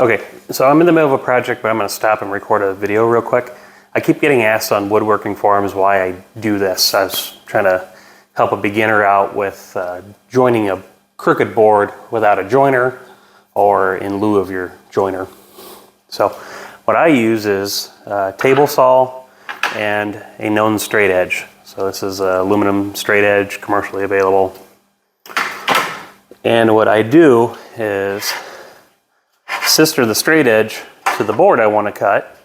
Okay, so I'm in the middle of a project, but I'm going to stop and record a video real quick. I keep getting asked on woodworking forums why I do this. I was trying to help a beginner out with joining a crooked board without a joiner or in lieu of your joiner. So what I use is a table saw and a known straight edge. So this is an aluminum straight edge, commercially available. And what I do is sister the straight edge to the board I want to cut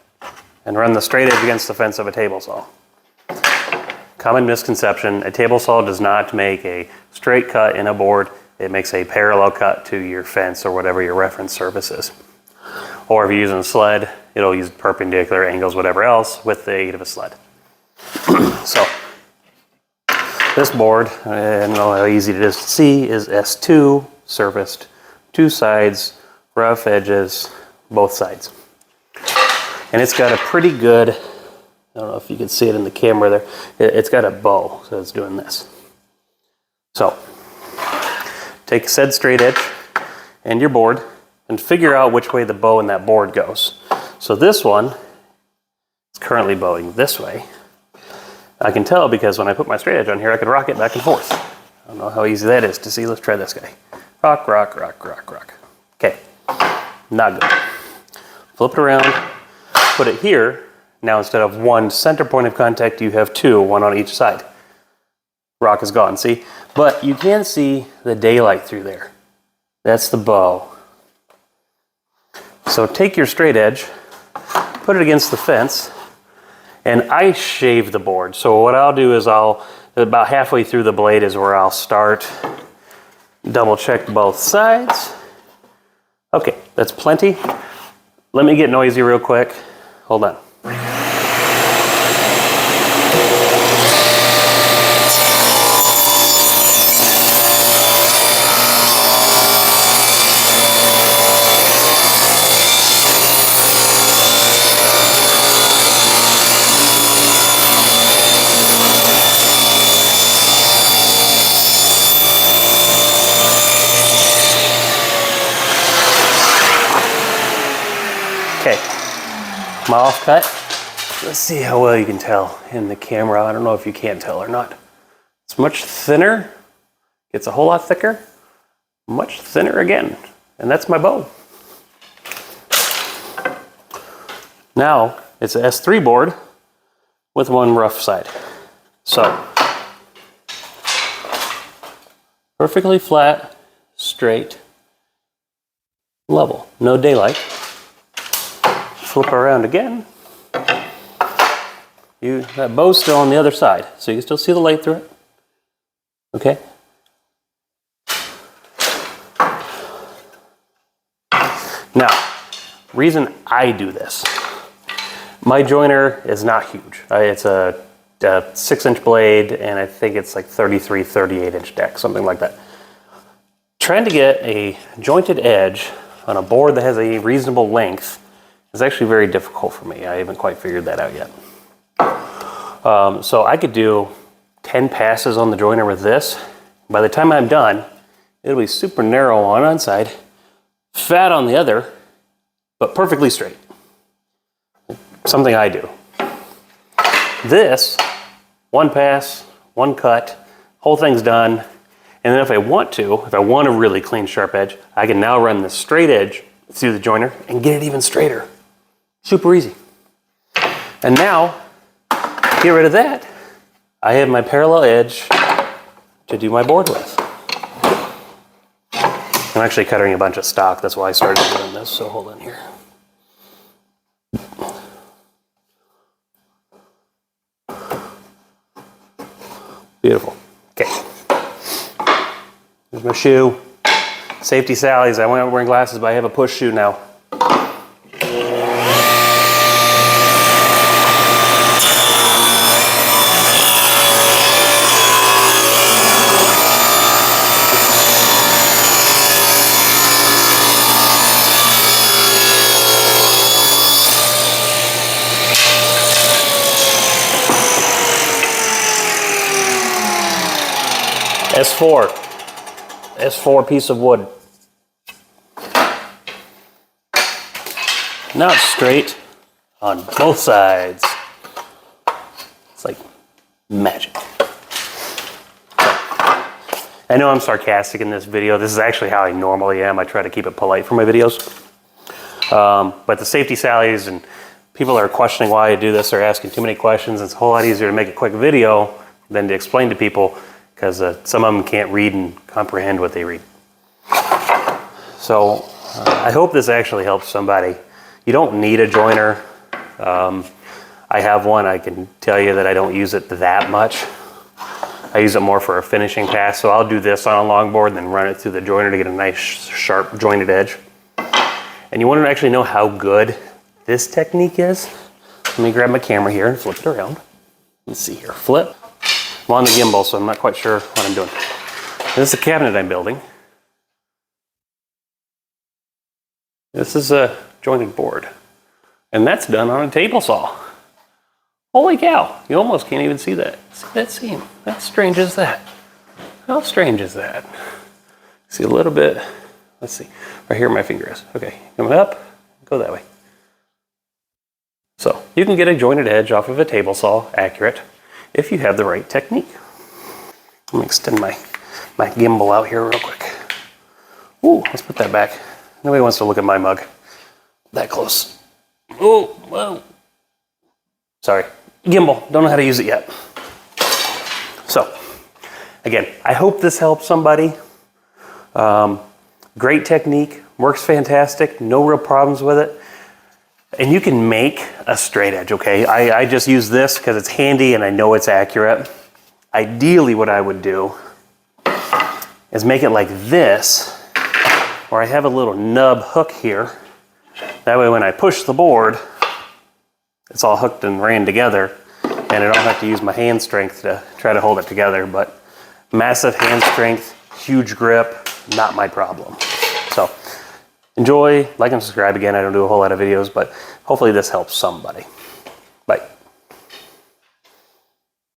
and run the straight edge against the fence of a table saw. Common misconception, a table saw does not make a straight cut in a board, it makes a parallel cut to your fence or whatever your reference surface is. Or if you're using a sled, it'll use perpendicular angles, whatever else, with the aid of a sled. So, this board, I don't know how easy it is to see, is S2, surfaced, two sides, rough edges, both sides. And it's got a pretty good, I don't know if you can see it in the camera there, it's got a bow, so it's doing this. So, take said straight edge and your board and figure out which way the bow in that board goes. So this one is currently bowing this way. I can tell because when I put my straight edge on here, I can rock it back and forth. I don't know how easy that is to see. Let's try this guy. Rock, rock, rock, rock, rock. Okay, not good. Flip it around, put it here. Now instead of one center point of contact, you have two, one on each side. Rock is gone, see? But you can see the daylight through there. That's the bow. So take your straight edge, put it against the fence, and I shave the board. So what I'll do is about halfway through the blade is where I'll start, double check both sides. Okay, that's plenty. Let me get noisy real quick. Hold on. Okay, my off cut. Let's see how well you can tell in the camera. I don't know if you can tell or not. It's much thinner, gets a whole lot thicker, much thinner again, and that's my bow. Now, it's an S3 board with one rough side. So, perfectly flat, straight, level, no daylight. Flip around again. That bow's still on the other side, so you can still see the light through it. Okay? Now, reason I do this. My joiner is not huge. It's a 6-inch blade, and I think it's like 33, 38-inch deck, something like that. Trying to get a jointed edge on a board that has a reasonable length is actually very difficult for me. I haven't quite figured that out yet. So I could do 10 passes on the joiner with this. By the time I'm done, it'll be super narrow on one side, fat on the other, but perfectly straight. Something I do. This, one pass, one cut, whole thing's done. And then if I want a really clean, sharp edge, I can now run the straight edge through the joiner and get it even straighter. Super easy. And now, get rid of that. I have my parallel edge to do my board with. I'm actually cutting a bunch of stock. That's why I started doing this. So hold on here. Beautiful. Okay. Here's my shoe. Safety Sally's. I went wearing glasses, but I have a push shoe now. S4 piece of wood. Now it's straight on both sides. It's like magic. I know I'm sarcastic in this video. This is actually how I normally am. I try to keep it polite for my videos. But the safety sallies and people are questioning why I do this. They're asking too many questions. It's a whole lot easier to make a quick video than to explain to people because some of them can't read and comprehend what they read. So I hope this actually helps somebody. You don't need a joiner. I have one. I can tell you that I don't use it that much. I use it more for a finishing pass, so I'll do this on a longboard and then run it through the joiner to get a nice sharp jointed edge. And you want to actually know how good this technique is? Let me grab my camera here and flip it around. Let's see here, flip. I'm on the gimbal, so I'm not quite sure what I'm doing. This is a cabinet I'm building. This is a jointed board. And that's done on a table saw. Holy cow, you almost can't even see that. See that seam? How strange is that? How strange is that? See a little bit, let's see, right here my finger is. Okay, come up, go that way. So you can get a jointed edge off of a table saw, accurate, if you have the right technique. Let me extend my gimbal out here real quick. Ooh, let's put that back. Nobody wants to look at my mug that close. Oh, whoa. Sorry. Gimbal, don't know how to use it yet. So, again, I hope this helps somebody. Great technique, works fantastic, no real problems with it. And you can make a straight edge, okay? I just use this because it's handy and I know it's accurate. Ideally, what I would do is make it like this, where I have a little nub hook here. That way when I push the board, it's all hooked and ran together, and I don't have to use my hand strength to try to hold it together, but massive hand strength, huge grip, not my problem. So enjoy, like and subscribe. Again, I don't do a whole lot of videos, but hopefully this helps somebody. Bye.